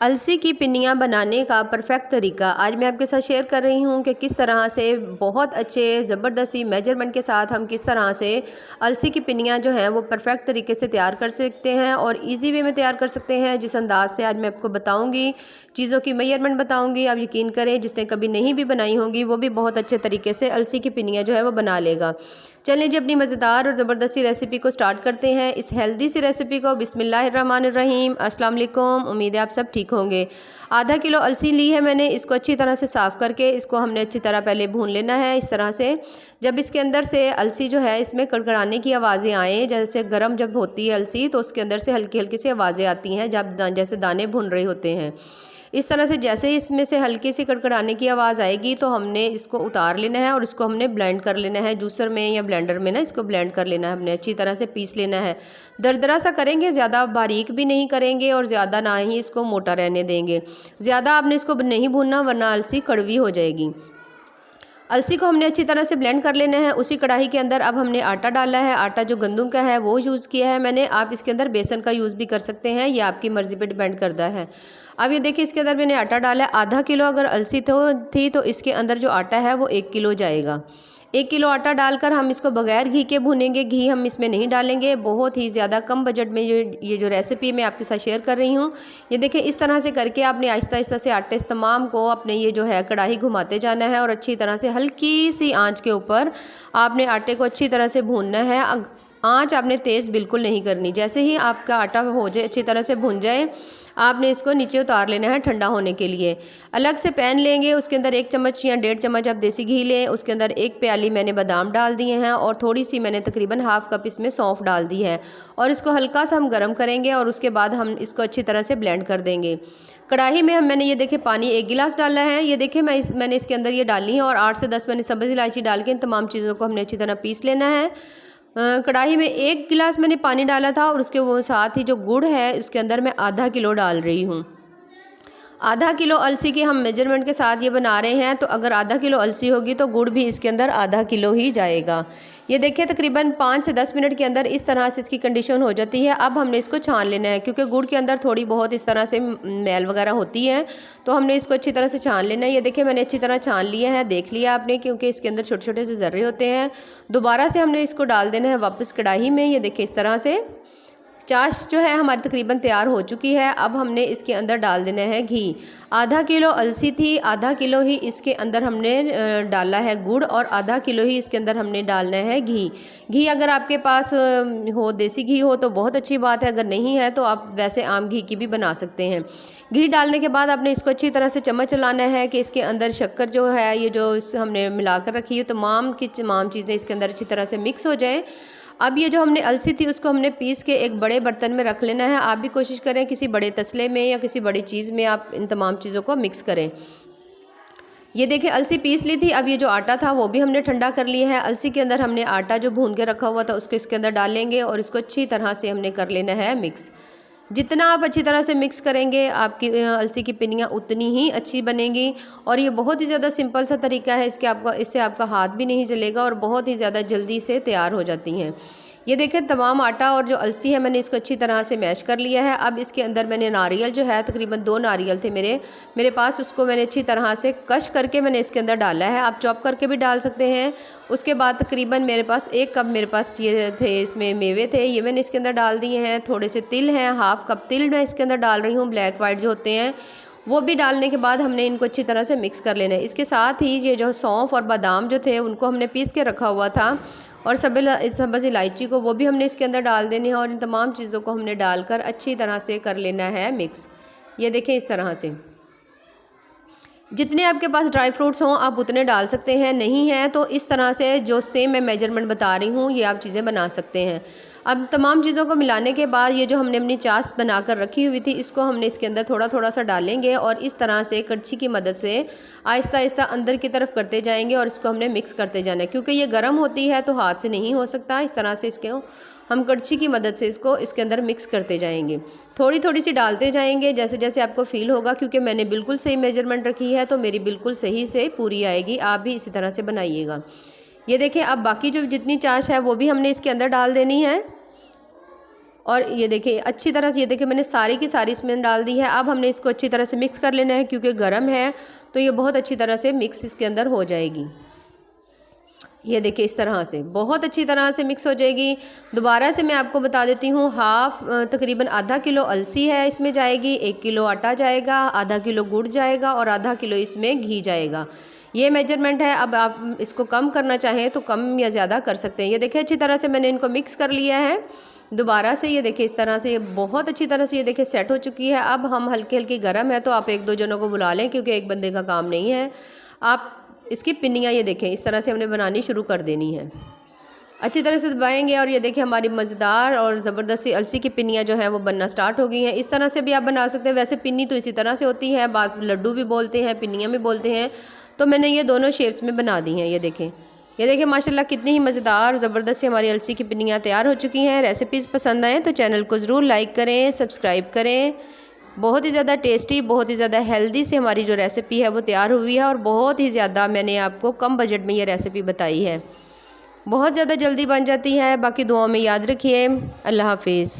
अलसी की पिन्नियाँ बनाने का परफेक्ट तरीका आज मैं आपके साथ शेयर कर रही हूँ कि किस तरह से बहुत अच्छे ज़बरदस्ती मेजरमेंट के साथ हम किस तरह से अलसी की पिन्नियाँ जो हैं वो परफेक्ट तरीके से तैयार कर सकते हैं और इजी वे में तैयार कर सकते हैं। जिस अंदाज से आज मैं आपको बताऊँगी, चीज़ों की मेजरमेंट बताऊँगी, आप यकीन करें जिसने कभी नहीं भी बनाई होंगी वो भी बहुत अच्छे तरीके से अलसी की पिन्नियाँ जो है वो बना लेगा। चलिए जी, अपनी मज़ेदार और ज़बरदस्ती रेसिपी को स्टार्ट करते हैं। इस हेल्दी सी रेसिपी को बिस्मिल्लाहिर्रहमानिर्रहीम। अस्सलाम वालेकुम, उम्मीद है आप सब ठीक होंगे। आधा किलो अलसी ली है मैंने, इसको अच्छी तरह से साफ़ करके इसको हमने अच्छी तरह पहले भून लेना है इस तरह से। जब इसके अंदर से अलसी जो है इसमें कड़कड़ाने की आवाज़ें आएँ, जैसे गर्म जब होती है अलसी तो उसके अंदर से हल्की हल्की सी आवाज़ें आती हैं जब जैसे दाने भुन रहे होते हैं। इस तरह से जैसे ही इसमें से हल्की सी कड़कड़ाने की आवाज़ आएगी तो हमने इसको उतार लेना है और इसको हमने ब्लेंड कर लेना है जूसर में या ब्लेंडर में ना, इसको ब्लेंड कर लेना है, हमने अच्छी तरह से पीस लेना है। दरदरा सा करेंगे, ज़्यादा बारीक भी नहीं करेंगे और ज़्यादा ना ही इसको मोटा रहने देंगे। ज़्यादा आपने इसको नहीं भूनना वरना अलसी कड़वी हो जाएगी। अलसी को हमने अच्छी तरह से ब्लेंड कर लेना है। उसी कढ़ाई के अंदर अब हमने आटा डाला है। आटा जो गंदम का है वो यूज़ किया है मैंने। आप इसके अंदर बेसन का यूज़ भी कर सकते हैं, ये आपकी मर्ज़ी पे डिपेंड करता है। अब ये देखिए, इसके अंदर मैंने आटा डाला है। आधा किलो अगर अलसी थी तो इसके अंदर जो आटा है वो 1 किलो जाएगा। 1 किलो आटा डालकर हम इसको बगैर घी के भूनेंगे, घी हम इसमें नहीं डालेंगे। बहुत ही ज़्यादा कम बजट में ये जो रेसिपी मैं आपके साथ शेयर कर रही हूँ, ये देखिए इस तरह से करके आपने आहिस्ता आहिस्ता से आटे तमाम को अपने ये जो है कढ़ाई घुमाते जाना है और अच्छी तरह से हल्की सी आंच के ऊपर आपने आटे को अच्छी तरह से भूनना है। आंच आपने तेज़ बिल्कुल नहीं करनी। जैसे ही आपका आटा हो जाए, अच्छी तरह से भुन जाए, आपने इसको नीचे उतार लेना है ठंडा होने के लिए। अलग से पैन लेंगे, उसके अंदर 1 चम्मच या 1.5 चम्मच आप देसी घी लें। उसके अंदर 1 प्याली मैंने बादाम डाल दिए हैं और थोड़ी सी मैंने तकरीबन हाफ़ कप इसमें सौंफ डाल दी है और इसको हल्का सा हम गर्म करेंगे और उसके बाद हम इसको अच्छी तरह से ब्लेंड कर देंगे। कढ़ाई में मैंने ये देखिए पानी 1 गिलास डाला है। ये देखिए मैंने इसके अंदर ये डाली है और 8 से 10 मैंने सब्ज़ इलायची डाल के इन तमाम चीज़ों को हमने अच्छी तरह पीस लेना है। कढ़ाई में 1 गिलास मैंने पानी डाला था और उसके वो साथ ही जो गुड़ है उसके अंदर मैं आधा किलो डाल रही हूँ। आधा किलो अलसी के हम मेजरमेंट के साथ ये बना रहे हैं, तो अगर आधा किलो अलसी होगी तो गुड़ भी इसके अंदर आधा किलो ही जाएगा। ये देखिए तकरीबन 5 से 10 मिनट के अंदर इस तरह से इसकी कंडीशन हो जाती है। अब हमने इसको छान लेना है क्योंकि गुड़ के अंदर थोड़ी बहुत इस तरह से मैल वगैरह होती है, तो हमने इसको अच्छी तरह से छान लेना है। ये देखिए मैंने अच्छी तरह छान लिया है, देख लिया आपने, क्योंकि इसके अंदर छोटे छोटे से ज़र्रे होते हैं। दोबारा से हमने इसको डाल देना है वापस कढ़ाई में। ये देखिए इस तरह से चाश जो है हमारी तकरीबन तैयार हो चुकी है। अब हमने इसके अंदर डाल देना है घी। आधा किलो अलसी थी, आधा किलो ही इसके अंदर हमने डाला है गुड़ और आधा किलो ही इसके अंदर हमने डालना है घी। घी अगर आपके पास हो, देसी घी हो तो बहुत अच्छी बात है, अगर नहीं है तो आप वैसे आम घी की भी बना सकते हैं। घी डालने के बाद आपने इसको अच्छी तरह से चम्मच चलाना है कि इसके अंदर शक्कर जो है ये जो हमने मिला कर रखी है तमाम की तमाम चीज़ें इसके अंदर अच्छी तरह से मिक्स हो जाएँ। अब ये जो हमने अलसी थी उसको हमने पीस के एक बड़े बर्तन में रख लेना है। आप भी कोशिश करें किसी बड़े तसले में या किसी बड़ी चीज़ में आप इन तमाम चीज़ों को मिक्स करें। ये देखिए अलसी पीस ली थी। अब ये जो आटा था वो भी हमने ठंडा कर लिया है। अलसी के अंदर हमने आटा जो भून के रखा हुआ था उसको इसके अंदर डालेंगे और इसको अच्छी तरह से हमने कर लेना है मिक्स। जितना आप अच्छी तरह से मिक्स करेंगे आपकी अलसी की पिन्नियाँ उतनी ही अच्छी बनेंगी। और ये बहुत ही ज़्यादा सिंपल सा तरीका है, इससे आपका हाथ भी नहीं जलेगा और बहुत ही ज़्यादा जल्दी से तैयार हो जाती हैं। ये देखें तमाम आटा और जो अलसी है मैंने इसको अच्छी तरह से मैश कर लिया है। अब इसके अंदर मैंने नारियल जो है तकरीबन 2 नारियल थे मेरे पास, उसको मैंने अच्छी तरह से कश करके मैंने इसके अंदर डाला है। आप चॉप करके भी डाल सकते हैं। उसके बाद तकरीबन मेरे पास 1 कप मेरे पास ये थे, इसमें मेवे थे, ये मैंने इसके अंदर डाल दिए हैं। थोड़े से तिल हैं, हाफ़ कप तिल मैं इसके अंदर डाल रही हूँ, ब्लैक वाइट जो होते हैं वो भी डालने के बाद हमने इनको अच्छी तरह से मिक्स कर लेना है। इसके साथ ही ये जो सौंफ और बादाम जो थे उनको हमने पीस के रखा हुआ था और सब्ज़ इलायची को वो भी हमने इसके अंदर डाल देनी है और इन तमाम चीज़ों को हमने डालकर अच्छी तरह से कर लेना है मिक्स। ये देखें इस तरह से जितने आपके पास ड्राई फ्रूट्स हों आप उतने डाल सकते हैं, नहीं है तो इस तरह से जो सेम मैं मेजरमेंट बता रही हूँ ये आप चीज़ें बना सकते हैं। अब तमाम चीज़ों को मिलाने के बाद ये जो हमने अपनी चास बनाकर रखी हुई थी इसको हमने इसके अंदर थोड़ा थोड़ा सा डालेंगे और इस तरह से कड़छी की मदद से आहिस्ता आहिस्ता अंदर की तरफ करते जाएंगे और इसको हमने मिक्स करते जाना है। क्योंकि ये गर्म होती है तो हाथ से नहीं हो सकता, इस तरह से इसके हम कड़छी की मदद से इसको इसके अंदर मिक्स करते जाएंगे। थोड़ी थोड़ी सी डालते जाएंगे जैसे जैसे आपको फ़ील होगा, क्योंकि मैंने बिल्कुल सही मेजरमेंट रखी है तो मेरी बिल्कुल सही से पूरी आएगी। आप भी इसी तरह से बनाइएगा। ये देखिए अब बाकी जो जितनी चाश है वो भी हमने इसके अंदर डाल देनी है। और ये देखिए अच्छी तरह से, ये देखिए मैंने सारी की सारी इसमें डाल दी है। अब हमने इसको अच्छी तरह से मिक्स कर लेना है, क्योंकि गर्म है तो ये बहुत अच्छी तरह से मिक्स इसके अंदर हो जाएगी। ये देखिए इस तरह से बहुत अच्छी तरह से मिक्स हो जाएगी। दोबारा से मैं आपको बता देती हूँ, तकरीबन आधा किलो अलसी है इसमें जाएगी, 1 किलो आटा जाएगा, आधा किलो गुड़ जाएगा और आधा किलो इसमें घी जाएगा। ये मेजरमेंट है। अब आप इसको कम करना चाहें तो कम या ज़्यादा कर सकते हैं। ये देखिए अच्छी तरह से मैंने इनको मिक्स कर लिया है दोबारा से। ये देखिए इस तरह से ये बहुत अच्छी तरह से ये देखिए सेट हो चुकी है। अब हम हल्की हल्की गर्म है तो आप 1-2 जनों को बुला लें, क्योंकि एक बंदे का काम नहीं है। आप इसकी पिन्नियाँ ये देखें इस तरह से हमने बनानी शुरू कर देनी है। अच्छी तरह से दबाएंगे और ये देखिए हमारी मज़ेदार और ज़बरदस्त सी अलसी की पिन्नियाँ जो हैं वो बनना स्टार्ट हो गई हैं। इस तरह से भी आप बना सकते हैं। वैसे पिन्नी तो इसी तरह से होती है, बास लड्डू भी बोलते हैं, पिन्नियाँ भी बोलते हैं। तो मैंने ये दोनों शेप्स में बना दी हैं। ये देखें माशाल्लाह कितनी ही मज़ेदार ज़बरदस्त सी हमारी अलसी की पिन्नियाँ तैयार हो चुकी हैं। रेसिपीज़ पसंद आएँ तो चैनल को ज़रूर लाइक करें, सब्सक्राइब करें। बहुत ही ज़्यादा टेस्टी, बहुत ही ज़्यादा हेल्दी से हमारी जो रेसिपी है वो तैयार हुई है, और बहुत ही ज़्यादा मैंने आपको कम बजट में ये रेसिपी बताई है। बहुत ज़्यादा जल्दी बन जाती है। बाकी दुआओं में याद रखिए। अल्लाह हाफिज़।